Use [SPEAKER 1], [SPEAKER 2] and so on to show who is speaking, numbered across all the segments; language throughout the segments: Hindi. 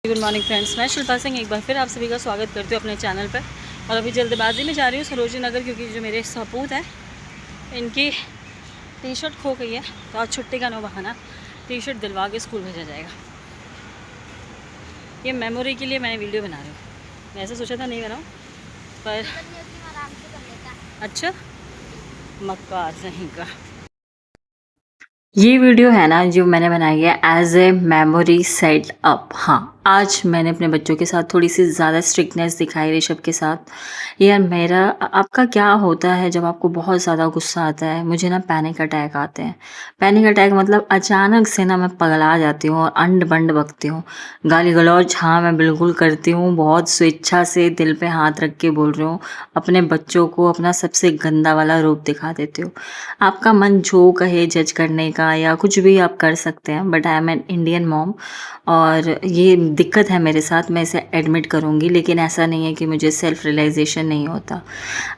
[SPEAKER 1] गुड मॉर्निंग फ्रेंड्स, मैं शिल्पा सिंह एक बार फिर आप सभी का स्वागत करती हूँ अपने चैनल पर। और अभी जल्दबाजी में जा रही हूँ सरोजनी नगर, क्योंकि जो मेरे सपूत हैं इनकी टी शर्ट खो गई है। तो आज छुट्टी का नो बहाना टी शर्ट दिलवा के स्कूल भेजा जाएगा। ये मेमोरी के लिए मैंने वीडियो बना रही हूँ। मैं ऐसा सोचा था नहीं बनाऊँ, पर अच्छा मक्कार सही का। ये वीडियो है ना जो मैंने बनाई है as a memory set up. हाँ, आज मैंने अपने बच्चों के साथ थोड़ी सी ज़्यादा स्ट्रिक्टनेस दिखाई ऋषभ के साथ। यार मेरा आपका क्या होता है जब आपको बहुत ज़्यादा गुस्सा आता है? मुझे ना पैनिक अटैक आते हैं। पैनिक अटैक मतलब अचानक से ना मैं पगला जाती हूँ और अंड बंड बकती हूँ। गाली गलौज हाँ मैं बिल्कुल करती हूँ, बहुत स्वेच्छा से दिल पे हाथ रख के बोल रही हूँ। अपने बच्चों को अपना सबसे गंदा वाला रूप दिखा देती हूँ। आपका मन जो कहे जज करने का या कुछ भी आप कर सकते हैं, but I am an Indian mom और ये दिक्कत है मेरे साथ, मैं इसे एडमिट करूँगी। लेकिन ऐसा नहीं है कि मुझे सेल्फ रियलाइजेशन नहीं होता।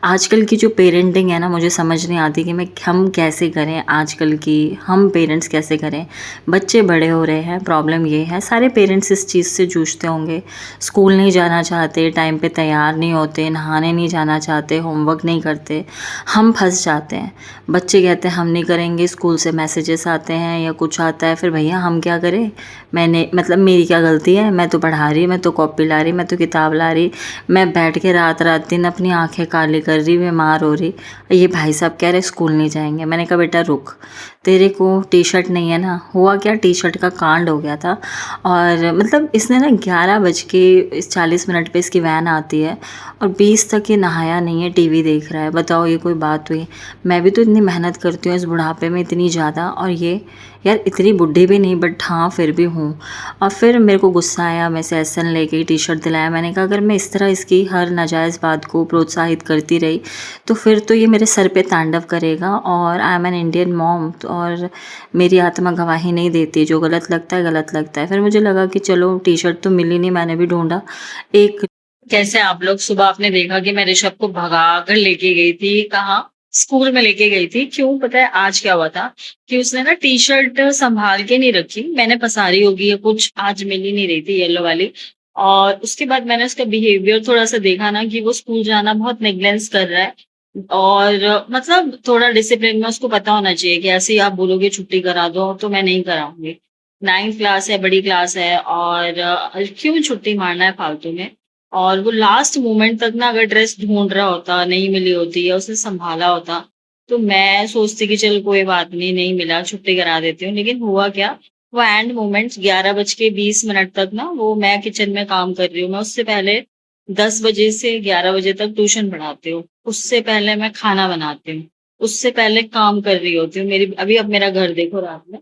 [SPEAKER 1] आजकल की जो पेरेंटिंग है ना, मुझे समझ नहीं आती कि हम कैसे करें। आजकल की हम पेरेंट्स कैसे करें। बच्चे बड़े हो रहे हैं, प्रॉब्लम ये है सारे पेरेंट्स इस चीज़ से जूझते होंगे। स्कूल नहीं जाना चाहते, टाइम पे तैयार नहीं होते, नहाने नहीं जाना चाहते, होमवर्क नहीं करते, हम फंस जाते हैं। बच्चे कहते हैं हम नहीं करेंगे, स्कूल से मैसेजेस आते हैं या कुछ आता है, फिर भैया हम क्या करें? मैंने मतलब मेरी क्या गलती है? मैं तो पढ़ा रही, मैं तो कॉपी ला रही, मैं तो किताब ला रही, मैं बैठ के रात रात दिन अपनी आंखें काली कर रही, बीमार हो रही। ये भाई साहब कह रहे स्कूल नहीं जाएंगे। मैंने कहा बेटा रुक, तेरे को टी शर्ट नहीं है ना। हुआ क्या, टी शर्ट का कांड हो गया था। और मतलब इसने ना 11:40 पे इसकी वैन आती है और 20 तक ये नहाया नहीं है, टीवी देख रहा है। बताओ ये कोई बात हुई? मैं भी तो इतनी मेहनत करती हूँ इस बुढ़ापे में इतनी ज़्यादा, और ये यार इतनी बुढ़ी भी नहीं बट हाँ फिर भी हूँ। और फिर मेरे को गुस्सा आया, मैं से एसन लेके टी शर्ट दिलाया। मैंने कहा अगर मैं इस तरह इसकी हर नाजायज़ बात को प्रोत्साहित करती रही तो फिर तो ये मेरे सर पे तांडव करेगा। और I am an Indian mom, और मेरी आत्मा गवाही नहीं देती। जो गलत लगता है गलत लगता है। फिर मुझे लगा कि चलो टी शर्ट तो मिली नहीं, मैंने भी ढूंढा एक। कैसे आप लोग सुबह आपने देखा कि मैं ऋषभ को भगा कर लेके गई थी, कहाँ स्कूल में लेके गई थी। क्यों पता है आज क्या हुआ था? कि उसने ना टी शर्ट संभाल के नहीं रखी, मैंने पसारी होगी या कुछ, आज मिल ही नहीं रही थी येलो वाली। और उसके बाद मैंने उसका बिहेवियर थोड़ा सा देखा ना कि वो स्कूल जाना बहुत नेग्लेंस कर रहा है। और मतलब थोड़ा डिसिप्लिन में उसको पता होना चाहिए कि ऐसे ही आप बोलोगे छुट्टी करा दो तो मैं नहीं कराऊंगी। 9th क्लास है, बड़ी क्लास है, और क्यों छुट्टी मारना है फालतू में। और वो लास्ट मोमेंट तक ना अगर ड्रेस ढूंढ रहा होता, नहीं मिली होती या उसने संभाला होता, तो मैं सोचती कि चल कोई बात नहीं, नहीं मिला छुट्टी करा देती हूँ। लेकिन हुआ क्या, वो एंड मोमेंट्स 11:20 तक ना, वो मैं किचन में काम कर रही हूँ। मैं उससे पहले 10 बजे से 11 बजे तक ट्यूशन पढ़ाती हूँ। उससे पहले मैं खाना बनाती हूँ। उससे पहले काम कर रही होती हूँ। मेरी अभी अब मेरा घर देखो रात में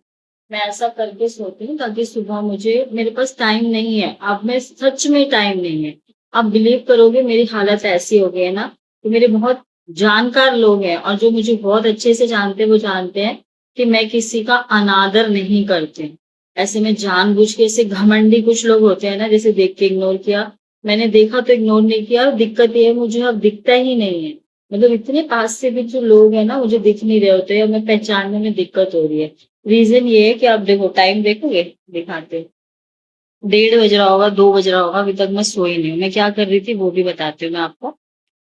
[SPEAKER 1] मैं ऐसा करके सोती हूँ ताकि सुबह मुझे, मेरे पास टाइम नहीं है। अब मैं सच में टाइम नहीं है। आप बिलीव करोगे मेरी हालत ऐसी हो गई है ना, कि मेरे बहुत जानकार लोग हैं और जो मुझे बहुत अच्छे से जानते हैं, वो जानते हैं कि मैं किसी का अनादर नहीं करती हूँ। ऐसे में जानबूझ के, ऐसे घमंडी कुछ लोग होते हैं ना, जैसे देख के इग्नोर किया। मैंने देखा तो इग्नोर नहीं किया। और दिक्कत ये है मुझे अब दिखता ही नहीं है। मतलब इतने पास से भी जो लोग हैं ना, मुझे दिख नहीं रहे होते और मैं पहचानने में दिक्कत हो रही है। रीजन ये है कि आप देखो, टाइम देखोगे, दिखाते 1:30 बज रहा होगा, 2 बज रहा होगा, अभी तक मैं सोई नहीं हूँ। मैं क्या कर रही थी वो भी बताती हूँ मैं आपको।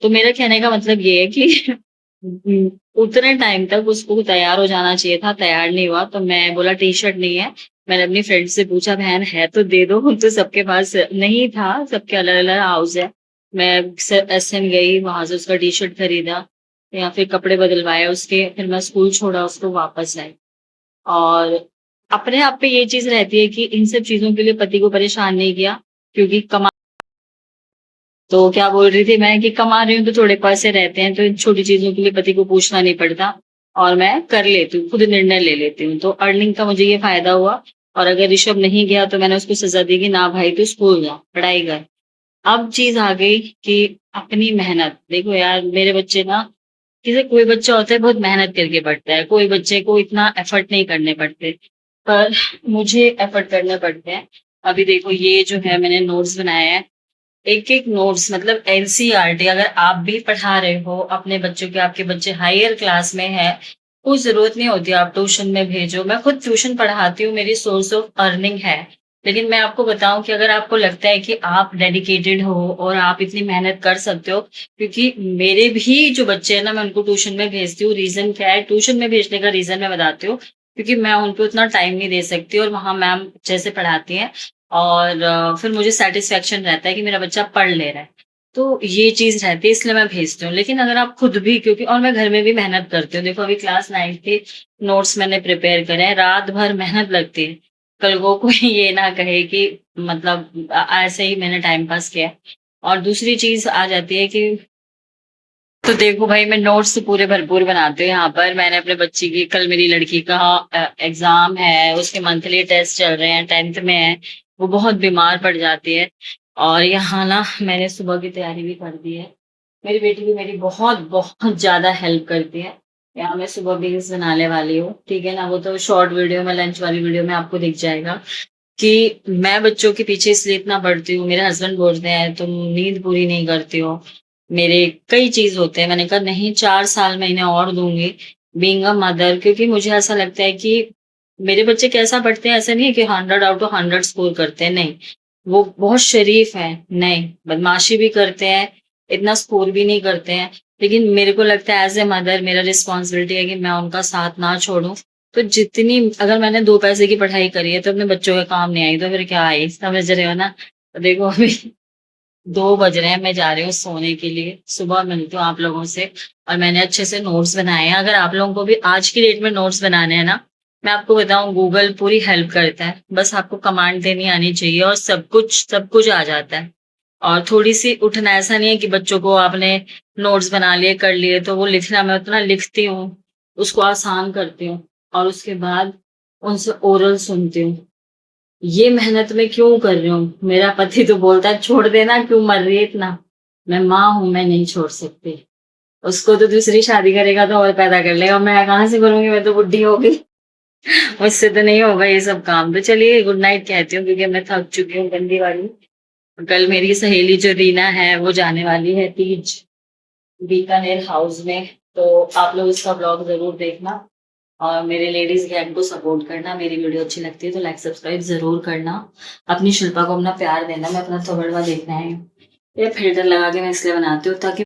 [SPEAKER 1] तो मेरा कहने का मतलब ये है कि उतने टाइम तक उसको तैयार हो जाना चाहिए था, तैयार नहीं हुआ। तो मैं बोला टी शर्ट नहीं है। मैंने अपनी फ्रेंड से पूछा बहन है तो दे दो। तो सबके पास नहीं था, सबके अलग अलग हाउस है। मैं SM गई, वहां से उसका टी शर्ट खरीदा या फिर कपड़े बदलवाए उसके, फिर मैं स्कूल छोड़ा उसको, वापस आई। और अपने आप पे ये चीज रहती है कि इन सब चीजों के लिए पति को परेशान नहीं किया, क्योंकि कमा, तो क्या बोल रही थी मैं कि कमा रही हूँ तो थोड़े पैसे रहते हैं, तो इन छोटी चीजों के लिए पति को पूछना नहीं पड़ता और मैं कर लेती हूँ, खुद निर्णय ले लेती हूँ। तो अर्निंग का मुझे ये फायदा हुआ। और अगर ऋषभ नहीं गया तो मैंने उसको सजा दी कि ना भाई तू स्कूल जा, पढ़ाई कर। अब चीज आ गई कि अपनी मेहनत देखो यार, मेरे बच्चे ना, किसी कोई बच्चा होता है बहुत मेहनत करके पढ़ता है, कोई बच्चे को इतना एफर्ट नहीं करने पड़ते, पर मुझे एफर्ट करने पड़ते हैं। अभी देखो ये जो है मैंने नोट्स बनाए हैं, एक एक नोट्स मतलब NCERT। अगर आप भी पढ़ा रहे हो अपने बच्चों के, आपके बच्चे हायर क्लास में है, कोई जरूरत नहीं होती आप ट्यूशन में भेजो। मैं खुद ट्यूशन पढ़ाती हूँ, मेरी सोर्स ऑफ अर्निंग है। लेकिन मैं आपको बताऊँ कि अगर आपको लगता है कि आप डेडिकेटेड हो और आप इतनी मेहनत कर सकते हो, क्योंकि मेरे भी जो बच्चे हैं ना, मैं उनको ट्यूशन में भेजती हूँ। रीज़न क्या है, ट्यूशन में भेजने का रीज़न मैं बताती हूँ, क्योंकि मैं उनको इतना टाइम नहीं दे सकती और वहाँ मैम अच्छे से पढ़ाती हैं और फिर मुझे सैटिस्फैक्शन रहता है कि मेरा बच्चा पढ़ ले रहा है। तो ये चीज़ रहती है, इसलिए मैं भेजती हूँ। लेकिन अगर आप खुद भी, क्योंकि और मैं घर में भी मेहनत करती हूँ। देखो अभी क्लास 9th के नोट्स मैंने प्रिपेयर करे हैं, रात भर मेहनत लगती है। कल को कोई ये ना कहे कि मतलब ऐसे ही मैंने टाइम पास किया है। और दूसरी चीज़ आ जाती है कि तो देखो भाई, मैं नोट्स तो पूरे भरपूर बनाती हूँ यहाँ पर। मैंने अपने बच्ची की, कल मेरी लड़की का एग्ज़ाम है, उसके मंथली टेस्ट चल रहे हैं, 10th में है। वो बहुत बीमार पड़ जाती है और यहाँ ना मैंने सुबह की तैयारी भी कर दी है। मेरी बेटी भी मेरी बहुत, बहुत ज़्यादा हेल्प करती है। यहाँ मैं सुबह बीन्स बनाने वाली हूँ, ठीक है ना? वो तो शॉर्ट वीडियो में, लंच वाली वीडियो में आपको दिख जाएगा कि मैं बच्चों के पीछे इसलिए इतना पड़ती हूँ। मेरे हस्बैंड बोलते हैं, "तुम नींद पूरी नहीं करती हो।" मेरे कई चीज़ होते हैं। मैंने कहा नहीं, 4 साल मैं इन्हें और दूँगी बीइंग अ मदर, क्योंकि मुझे ऐसा लगता है कि मेरे बच्चे कैसा पढ़ते हैं, ऐसा नहीं है कि 100 आउट ऑफ 100 स्कोर करते हैं, नहीं। वो बहुत शरीफ हैं, नहीं, बदमाशी भी करते हैं, इतना स्कोर भी नहीं करते हैं। लेकिन मेरे को लगता है एज़ अ मदर मेरा रिस्पॉन्सिबिलिटी है कि मैं उनका साथ ना छोड़ूँ। तो जितनी, अगर मैंने 2 पैसे की पढ़ाई करी है तो अपने बच्चों के काम नहीं आई, तो फिर क्या आई? समझ रहे हो ना? तो देखो अभी 2 बज रहे हैं, मैं जा रही हूँ सोने के लिए। सुबह मिलती हूँ आप लोगों से और मैंने अच्छे से नोट्स बनाए हैं। अगर आप लोगों को भी आज की डेट में नोट्स बनाने हैं ना, मैं आपको बताऊँ, गूगल पूरी हेल्प करता है। बस आपको कमांड देनी आनी चाहिए और सब कुछ आ जाता है। और थोड़ी-सी उठना, ऐसा नहीं है कि बच्चों को आपने नोट्स बना लिए, कर लिए, तो वो लिखना, मैं उतना लिखती हूँ, उसको आसान करती हूँ और उसके बाद उनसे ओरल सुनती हूँ। ये मेहनत मैं क्यों कर रही हूँ? मेरा पति तो बोलता है, छोड़ देना, क्यों मर रही है इतना? मैं माँ हूँ, मैं नहीं छोड़ सकती। उसको तो दूसरी शादी करेगा तो और पैदा कर लेगा, मैं कहाँ से करूँगी? मैं तो बुड्ढी हो गई। मुझसे तो नहीं होगा ये सब काम। तो चलिए गुड नाइट कहती हूँ, क्योंकि मैं थक चुकी हूँ गंदी वाली। कल मेरी सहेली जो रीना है वो जाने वाली है तीज बीकानेर हाउस में, तो आप लोग इसका ब्लॉग ज़रूर देखना और मेरे लेडीज़ गैंग को सपोर्ट करना। मेरी वीडियो अच्छी लगती है तो लाइक सब्सक्राइब ज़रूर करना। अपनी शिल्पा को अपना प्यार देना। मैं अपना थोबड़वा देखना है। ये फ़िल्टर लगा के मैं इसलिए बनाती हूँ ताकि